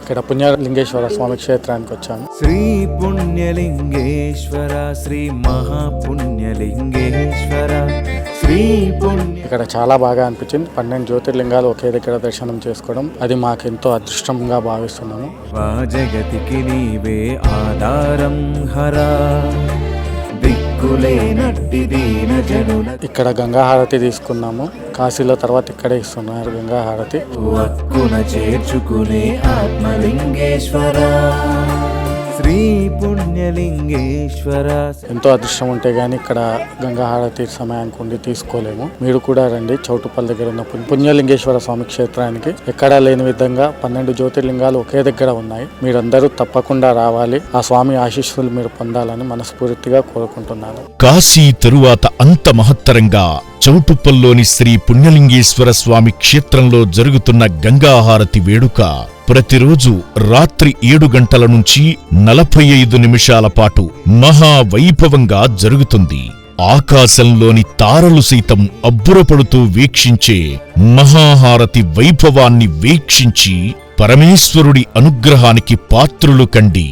ఇక్కడ పుణ్యలింగేశ్వర స్వామి క్షేత్రానికి వచ్చాము. శ్రీ పుణ్యలింగేశ్వర శ్రీ మహాపుణ్యలింగేశ్వర శ్రీ ఇక్కడ చాలా బాగా అనిపించింది. 12 జ్యోతిర్లింగాలు ఒకే దగ్గర దర్శనం చేసుకోవడం అది మాకెంతో అదృష్టంగా భావిస్తున్నాము. జగతికి నీవే ఆధారం హరా దిక్కులేనట్టి దీన జనుల. ఇక్కడ గంగా హారతి తీసుకున్నాము. కాశీలో తర్వాత ఇక్కడే ఇస్తున్నారు గంగా హారతి. హక్కున చేర్చుకునే ఆత్మలింగేశ్వర శ్రీ పుణ్యలింగేశ్వర. ఎంతో అదృష్టం ఉంటే గానీ ఇక్కడ గంగా హారతి సమయానికి ఉండి తీసుకోలేము. మీరు కూడా రండి. చౌటుపల్లి దగ్గర ఉన్న పుణ్యలింగేశ్వర స్వామి క్షేత్రానికి. ఎక్కడా లేని విధంగా 12 జ్యోతిర్లింగాలు ఒకే దగ్గర ఉన్నాయి. మీరందరూ తప్పకుండా రావాలి. ఆ స్వామి ఆశీస్సులు మీరు పొందాలని మనస్ఫూర్తిగా కోరుకుంటున్నాను. కాశీ తరువాత అంత మహత్తరంగా చౌటుప్పల్లోని శ్రీ పుణ్యలింగేశ్వర స్వామి క్షేత్రంలో జరుగుతున్న గంగాహారతి వేడుక ప్రతిరోజు రాత్రి 7 గంటల నుంచి 45 నిమిషాల పాటు మహావైభవంగా జరుగుతుంది. ఆకాశంలోని తారలు సైతం అబ్బురపడుతూ వీక్షించే మహాహారతి వైభవాన్ని వీక్షించి పరమేశ్వరుడి అనుగ్రహానికి పాత్రులు కండి.